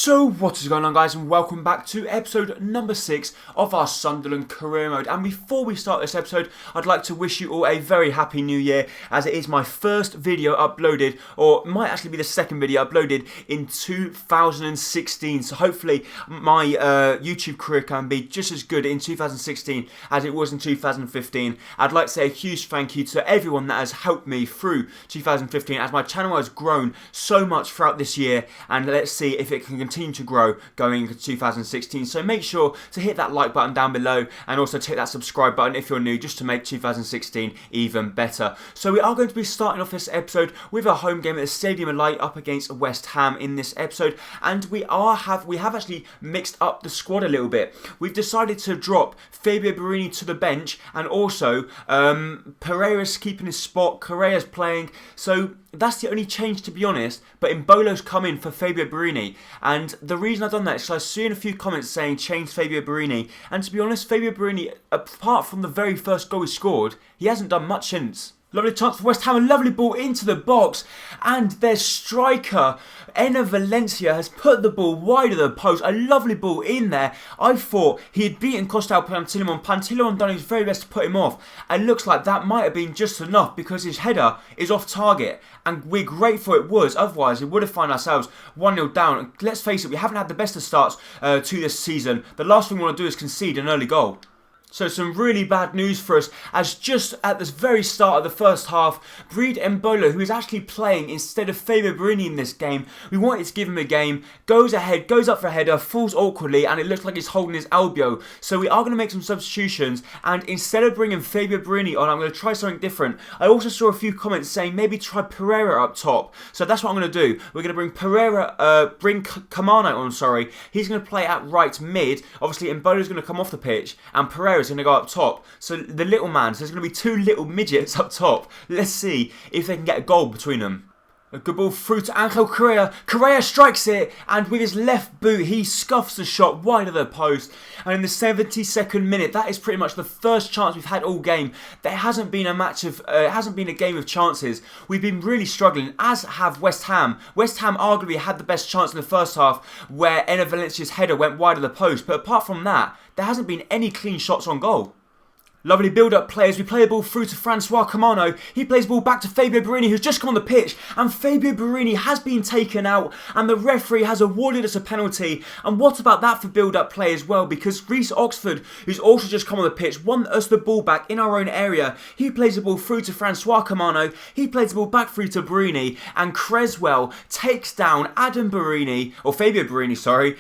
So what is going on, guys, and welcome back to episode number 6 of our Sunderland career mode. And before we start this episode, I'd like to wish you all a very happy new year, as it is my first video uploaded, or might actually be the second video uploaded in 2016. So hopefully my YouTube career can be just as good in 2016 as it was in 2015. I'd like to say a huge thank you to everyone that has helped me through 2015, as my channel has grown so much throughout this year, and let's see if it can continue to grow going into 2016. So make sure to hit that like button down below, and also hit that subscribe button if you're new, just to make 2016 even better. So we are going to be starting off this episode with a home game at the Stadium of Light up against West Ham in this episode, and we have actually mixed up the squad a little bit. We've decided to drop Fabio Borini to the bench, and also Pereira's keeping his spot, Correa's playing, so that's the only change, to be honest. But Mbolo's come in for Fabio Borini, and the reason I've done that is because I've seen a few comments saying change Fabio Borini, and to be honest, Fabio Borini, apart from the very first goal he scored, he hasn't done much since. Lovely chance for West Ham, a lovely ball into the box, and their striker, Enner Valencia, has put the ball wide of the post. A lovely ball in there. I thought he had beaten Costal Pantilimon. Pantilimon done his very best to put him off, and looks like that might have been just enough, because his header is off target, and we're grateful it was, otherwise we would have found ourselves 1-0 down. And let's face it, we haven't had the best of starts to this season. The last thing we want to do is concede an early goal. So some really bad news for us, as just at the very start of the first half, Breed Mbolo, who is actually playing instead of Fabio Borini in this game, we wanted to give him a game, goes ahead, goes up for a header, falls awkwardly, and it looks like he's holding his elbow. So we are going to make some substitutions, and instead of bringing Fabio Borini on, I'm going to try something different. I also saw a few comments saying maybe try Pereira up top, so that's what I'm going to do. We're going to bring Kamano on, sorry. He's going to play at right mid. Obviously Mbolo's going to come off the pitch, and Pereira is going to go up top. So the little man, so there's going to be two little midgets up top. Let's see if they can get a goal between them. A good ball through to Angel Correa. Correa strikes it, and with his left boot he scuffs the shot wide of the post. And in the 72nd minute, that is pretty much the first chance we've had all game. There hasn't been a game of chances. We've been really struggling, as have West Ham. West Ham arguably had the best chance in the first half, where Enner Valencia's header went wide of the post. But apart from that, there hasn't been any clean shots on goal. Lovely build-up play as we play the ball through to Francois Kamano. He plays the ball back to Fabio Borini, who's just come on the pitch, and Fabio Borini has been taken out, and the referee has awarded us a penalty. And what about that for build-up play as well, because Reece Oxford, who's also just come on the pitch, won us the ball back in our own area. He plays the ball through to Francois Kamano, he plays the ball back through to Borini, and Creswell takes down Fabio Borini, sorry.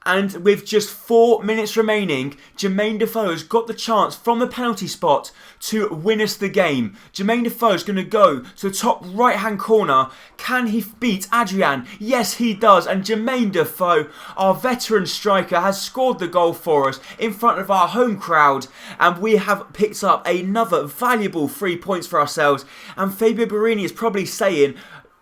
And with just 4 minutes remaining, Jermaine Defoe has got the chance from the penalty spot to win us the game. Jermaine Defoe is going to go to the top right-hand corner. Can he beat Adrian? Yes, he does. And Jermaine Defoe, our veteran striker, has scored the goal for us in front of our home crowd. And we have picked up another valuable 3 points for ourselves. And Fabio Borini is probably saying,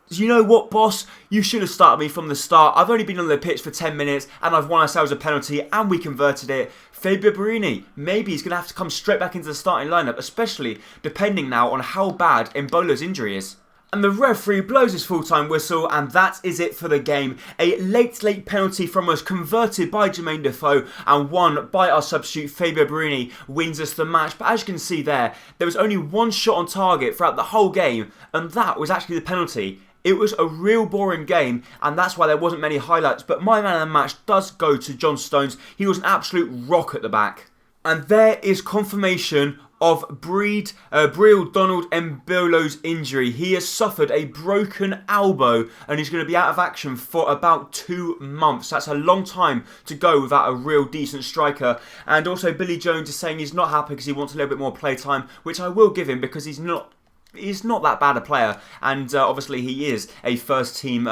you know what, boss? You should have started me from the start. I've only been on the pitch for 10 minutes and I've won ourselves a penalty and we converted it. Fabio Borini, maybe he's going to have to come straight back into the starting lineup, especially depending now on how bad Mbolo's injury is. And the referee blows his full-time whistle, and that is it for the game. A late penalty from us, converted by Jermaine Defoe and won by our substitute Fabio Borini, wins us the match. But as you can see there was only one shot on target throughout the whole game, and that was actually the penalty. It was a real boring game, and that's why there wasn't many highlights. But my man of the match does go to John Stones. He was an absolute rock at the back. And there is confirmation of Briel Donald Mbolo's injury. He has suffered a broken elbow, and he's going to be out of action for about 2 months. That's a long time to go without a real decent striker. And also Billy Jones is saying he's not happy because he wants a little bit more play time, which I will give him, because he's not that bad a player, and obviously he is a first team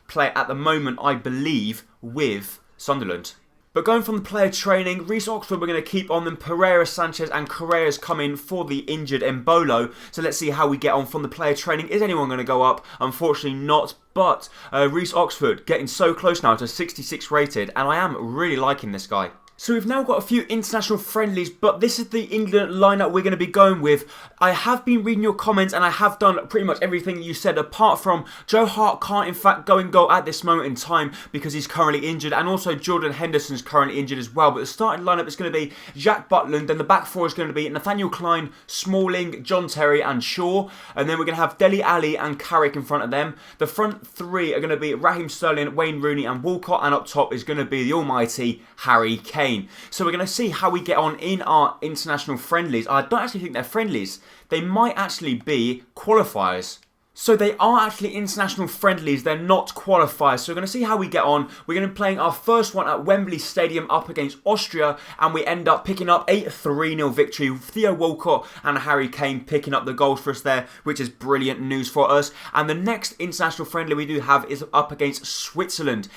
player at the moment, I believe, with Sunderland. But going from the player training, Reece Oxford we're going to keep on them. Pereira, Sanchez and Correa's come in for the injured Mbolo. So let's see how we get on from the player training. Is anyone going to go up? Unfortunately not. But Reece Oxford getting so close now to 66 rated, and I am really liking this guy. So we've now got a few international friendlies, but this is the England lineup we're going to be going with. I have been reading your comments and I have done pretty much everything you said, apart from Joe Hart can't in fact go in goal at this moment in time because he's currently injured, and also Jordan Henderson's currently injured as well. But the starting lineup is going to be Jack Butland, then the back four is going to be Nathaniel Klein, Smalling, John Terry and Shaw, and then we're going to have Dele Alli and Carrick in front of them. The front three are going to be Raheem Sterling, Wayne Rooney and Walcott, and up top is going to be the almighty Harry Kane. So we're going to see how we get on in our international friendlies. I don't actually think they're friendlies. They might actually be qualifiers. So they are actually international friendlies, they're not qualifiers. So we're going to see how we get on. We're going to be playing our first one at Wembley Stadium up against Austria, and we end up picking up a 3-0 victory. Theo Walcott and Harry Kane picking up the goals for us there, which is brilliant news for us. And the next international friendly we do have is up against Switzerland,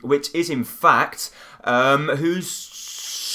which is in fact, who's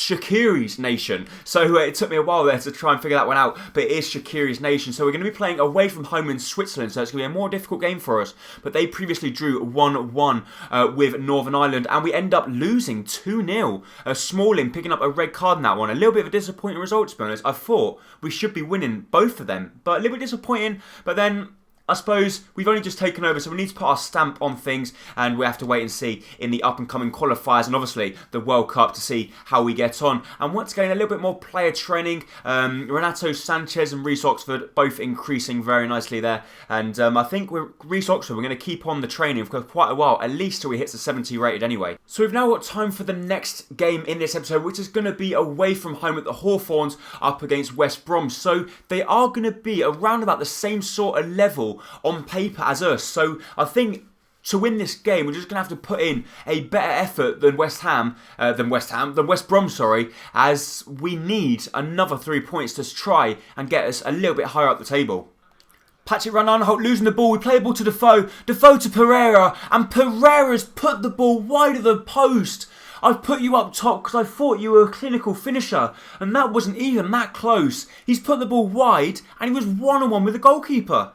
Shaqiri's nation. So it took me a while there to try and figure that one out, but it is Shaqiri's nation. So we're going to be playing away from home in Switzerland, so it's going to be a more difficult game for us. But they previously drew 1-1 with Northern Ireland, and we end up losing 2-0. Smalling picking up a red card in that one. A little bit of a disappointing result, to be honest. I thought we should be winning both of them, but a little bit disappointing. But then I suppose we've only just taken over, so we need to put our stamp on things, and we have to wait and see in the up-and-coming qualifiers and obviously the World Cup to see how we get on. And once again, a little bit more player training. Renato Sanchez and Reece Oxford both increasing very nicely there. And I think with Reece Oxford, we're going to keep on the training for quite a while, at least till he hits the 70 rated anyway. So we've now got time for the next game in this episode, which is going to be away from home at the Hawthorns up against West Brom. So they are going to be around about the same sort of level on paper as us. So I think to win this game, we're just going to have to put in a better effort than West Brom, as we need another 3 points to try and get us a little bit higher up the table. Patrick Van Aanholt losing the ball. We play the ball to Defoe. Defoe to Pereira. And Pereira's put the ball wide of the post. I've put you up top because I thought you were a clinical finisher, and that wasn't even that close. He's put the ball wide and he was one-on-one with the goalkeeper.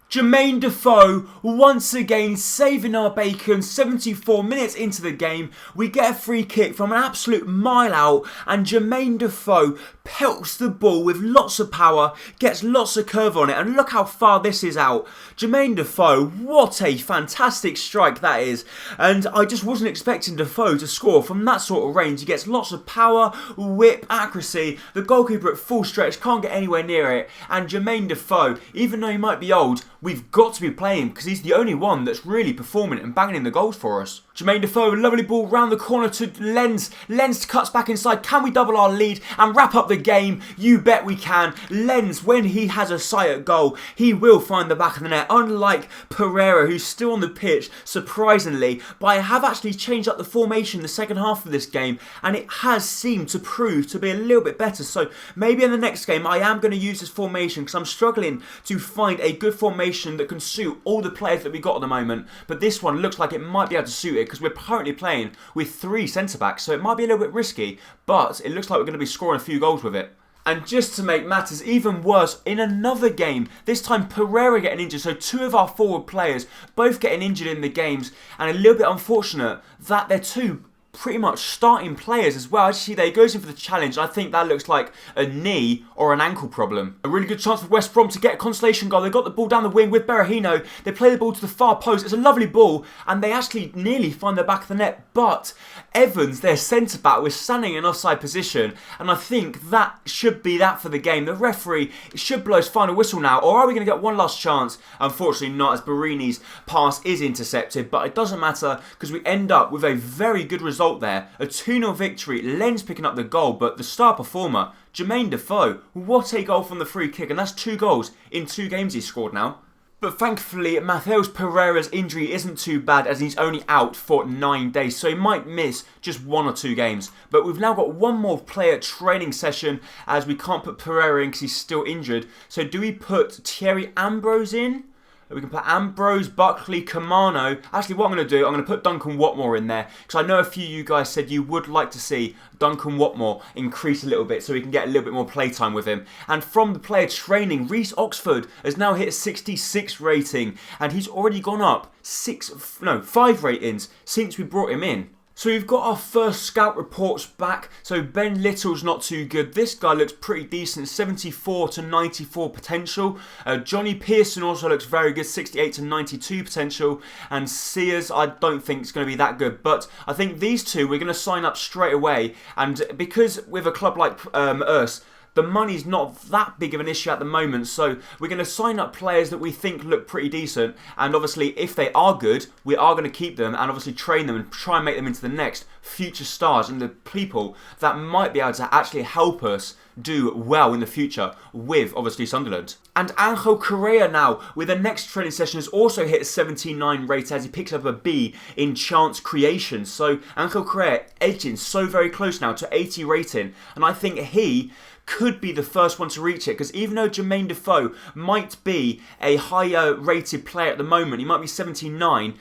Jermaine Defoe once again saving our bacon. 74 minutes into the game, we get a free kick from an absolute mile out, and Jermaine Defoe pelts the ball with lots of power, gets lots of curve on it, and look how far this is out. Jermaine Defoe, what a fantastic strike that is, and I just wasn't expecting Defoe to score from that sort of range. He gets lots of power, whip, accuracy. The goalkeeper at full stretch can't get anywhere near it, and Jermaine Defoe, even though he might be old, we've got to be playing him because he's the only one that's really performing and banging in the goals for us. Jermaine Defoe, a lovely ball round the corner to Lenz. Lenz cuts back inside. Can we double our lead and wrap up the game? You bet we can. Lenz, when he has a sight at goal, he will find the back of the net. Unlike Pereira, who's still on the pitch, surprisingly. But I have actually changed up the formation in the second half of this game, and it has seemed to prove to be a little bit better. So maybe in the next game, I am going to use this formation because I'm struggling to find a good formation that can suit all the players that we got at the moment. But this one looks like it might be able to suit it, because we're currently playing with 3 centre-backs, so it might be a little bit risky, but it looks like we're going to be scoring a few goals with it. And just to make matters even worse, in another game, this time Pereira getting injured, so 2 of our forward players both getting injured in the games, and a little bit unfortunate that they're 2 pretty much starting players as well. As you see there, he goes in for the challenge. I think that looks like a knee or an ankle problem. A really good chance for West Brom to get a consolation goal. They got the ball down the wing with Berahino. They play the ball to the far post. It's a lovely ball, and they actually nearly find the back of the net. But Evans, their centre-back, was standing in offside position, and I think that should be that for the game. The referee should blow his final whistle now, or are we going to get one last chance? Unfortunately not, as Barini's pass is intercepted, but it doesn't matter because we end up with a very good result there. A 2-0 victory. Lenz picking up the goal, but the star performer, Jermaine Defoe, what a goal from the free kick, and that's 2 goals in 2 games he's scored now. But thankfully, Matheus Pereira's injury isn't too bad, as he's only out for 9 days, so he might miss just 1 or 2 games. But we've now got one more player training session, as we can't put Pereira in because he's still injured. So do we put Thierry Ambrose in? We can put Ambrose, Buckley, Camano. Actually, what I'm going to do, I'm going to put Duncan Watmore in there, because I know a few of you guys said you would like to see Duncan Watmore increase a little bit so we can get a little bit more playtime with him. And from the player training, Reece Oxford has now hit a 66 rating, and he's already gone up 5 ratings since we brought him in. So we've got our first scout reports back. So Ben Little's not too good. This guy looks pretty decent, 74 to 94 potential. Johnny Pearson also looks very good, 68 to 92 potential. And Sears, I don't think it's going to be that good. But I think these two we're going to sign up straight away. And because with a club like us, the money's not that big of an issue at the moment, so we're going to sign up players that we think look pretty decent, and obviously if they are good, we are going to keep them and obviously train them and try and make them into the next future stars and the people that might be able to actually help us do well in the future with obviously Sunderland. And Angel Correa now with the next training session has also hit a 79 rate as he picks up a B in chance creation. So Angel Correa edging so very close now to 80 rating, and I think he could be the first one to reach it, because even though Jermaine Defoe might be a higher rated player at the moment, he might be 79,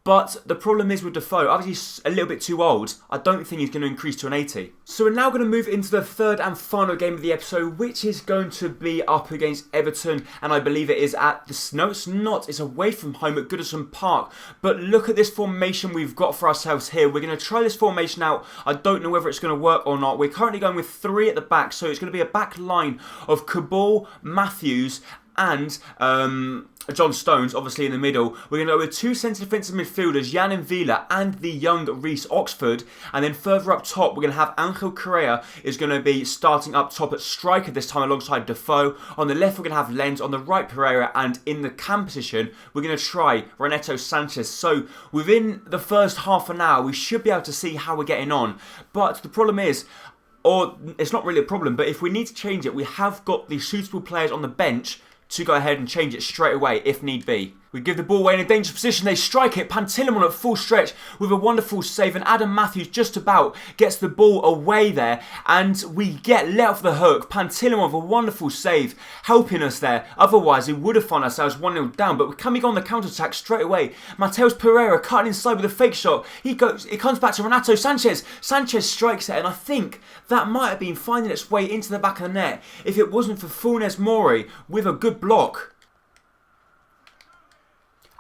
but the problem is with Defoe, obviously he's a little bit too old. I don't think he's going to increase to an 80. So we're now going to move into the third and final game of the episode, which is going to be up against Everton, and I believe it is at the... No, it's not. It's away from home at Goodison Park. But look at this formation we've got for ourselves here. We're going to try this formation out. I don't know whether it's going to work or not. We're currently going with 3 at the back, so it's going to be a back line of Cabal, Matthews, and John Stones, obviously in the middle. We're going to go with 2 centre defensive midfielders, Jan Vila and the young Reece Oxford. And then further up top, we're going to have Angel Correa is going to be starting up top at striker this time alongside Defoe. On the left, we're going to have Lenz. On the right, Pereira. And in the cam position, we're going to try Renato Sanchez. So within the first half an hour, we should be able to see how we're getting on. But the problem is, or it's not really a problem, but if we need to change it, we have got the suitable players on the bench to go ahead and change it straight away if need be. We give the ball away in a dangerous position. They strike it. Pantilimon at full stretch with a wonderful save. And Adam Matthews just about gets the ball away there. And we get let off the hook. Pantilimon with a wonderful save helping us there. Otherwise, we would have found ourselves 1-0 down. But we're coming on the counter-attack straight away. Mateus Pereira cutting inside with a fake shot. It comes back to Renato Sanchez. Sanchez strikes it. And I think that might have been finding its way into the back of the net if it wasn't for Funes Mori with a good block.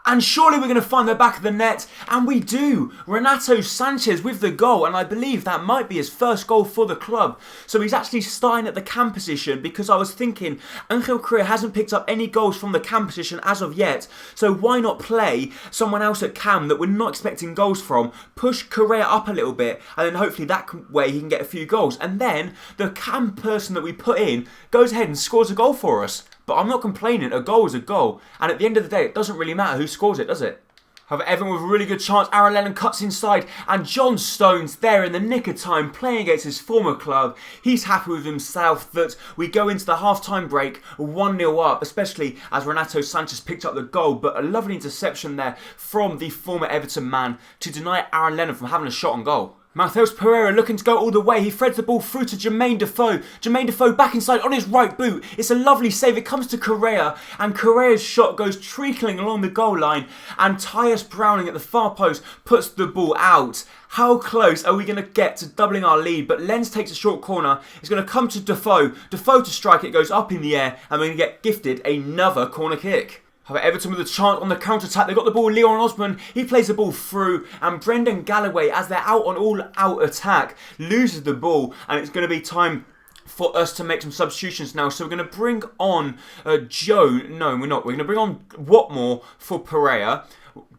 And surely we're going to find the back of the net, and we do. Renato Sanchez with the goal, and I believe that might be his first goal for the club. So he's actually starting at the cam position, because I was thinking Angel Correa hasn't picked up any goals from the cam position as of yet. So why not play someone else at cam that we're not expecting goals from, push Correa up a little bit, and then hopefully that way he can get a few goals. And then the cam person that we put in goes ahead and scores a goal for us. But I'm not complaining, a goal is a goal. And at the end of the day, it doesn't really matter who scores it, does it? However, Everton with a really good chance. Aaron Lennon cuts inside. And John Stones there in the nick of time playing against his former club. He's happy with himself that we go into the half-time break 1-0 up. Especially as Renato Sanchez picked up the goal. But a lovely interception there from the former Everton man to deny Aaron Lennon from having a shot on goal. Mateus Pereira looking to go all the way. He threads the ball through to Jermaine Defoe. Jermaine Defoe back inside on his right boot. It's a lovely save. It comes to Correa. And Correa's shot goes treacling along the goal line. And Tyus Browning at the far post puts the ball out. How close are we going to get to doubling our lead? But Lenz takes a short corner. It's going to come to Defoe. Defoe to strike. It goes up in the air. And we're going to get gifted another corner kick. However, Everton with a chance on the counter-attack. They've got the ball. Leon Osman, he plays the ball through. And Brendan Galloway, as they're out on all-out attack, loses the ball. And it's going to be time for us to make some substitutions now. So we're going to bring on Joe. No, we're not. We're going to bring on Watmore for Pereira.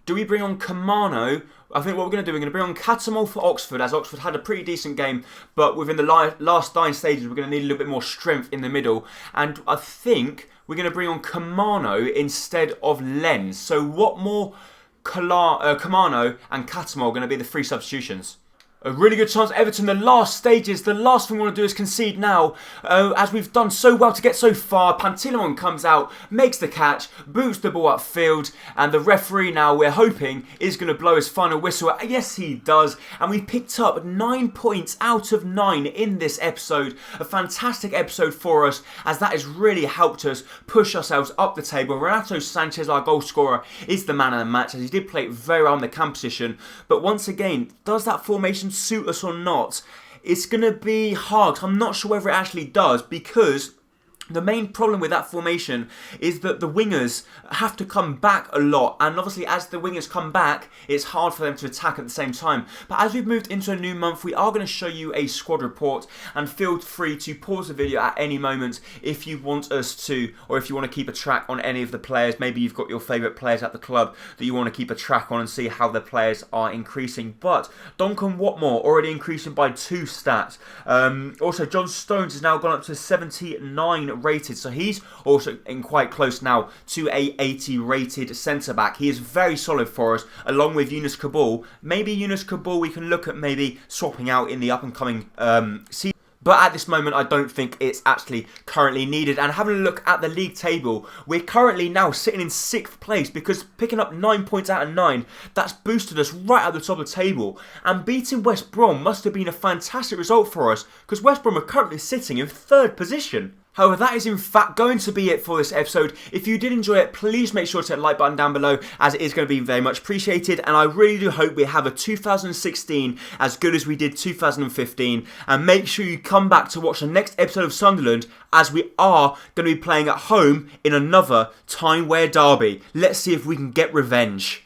Do we bring on Kamano? I think what we're going to do, we're going to bring on Catamol for Oxford, as Oxford had a pretty decent game, but within the last 9 stages, we're going to need a little bit more strength in the middle. And I think we're going to bring on Kamano instead of Lenz. So Watmore, Kamano and Catamol are going to be the 3 substitutions. A really good chance, Everton, the last stages. The last thing we want to do is concede now. As we've done so well to get so far. Pantilimon comes out, makes the catch, boots the ball upfield. And the referee now, we're hoping, is going to blow his final whistle. Yes, he does. And we picked up 9 points out of 9 in this episode. A fantastic episode for us, as that has really helped us push ourselves up the table. Renato Sanchez, our goal scorer, is the man of the match, as he did play very well in the cam position. But once again, does that formation suit us or not? It's going to be hard. I'm not sure whether it actually does, because The main problem with that formation is that the wingers have to come back a lot, and obviously as the wingers come back, it's hard for them to attack at the same time. But as we've moved into a new month, we are going to show you a squad report, and feel free to pause the video at any moment if you want us to, or if you want to keep a track on any of the players. Maybe you've got your favourite players at the club that you want to keep a track on and see how their players are increasing. But Duncan Watmore already increasing by 2 stats. Also, John Stones has now gone up to 79 rated, so he's also in quite close now to a 80 rated centre back. He is very solid for us, along with Yunus Kabul. Maybe Yunus Kabul we can look at maybe swapping out in the up and coming season. But at this moment, I don't think it's actually currently needed. And having a look at the league table, we're currently now sitting in 6th place, because picking up 9 points out of 9, that's boosted us right at the top of the table. And beating West Brom must have been a fantastic result for us, because West Brom are currently sitting in 3rd position. However, that is in fact going to be it for this episode. If you did enjoy it, please make sure to hit the like button down below, as it is going to be very much appreciated. And I really do hope we have a 2016 as good as we did 2015. And make sure you come back to watch the next episode of Sunderland, as we are going to be playing at home in another Time Wear derby. Let's see if we can get revenge.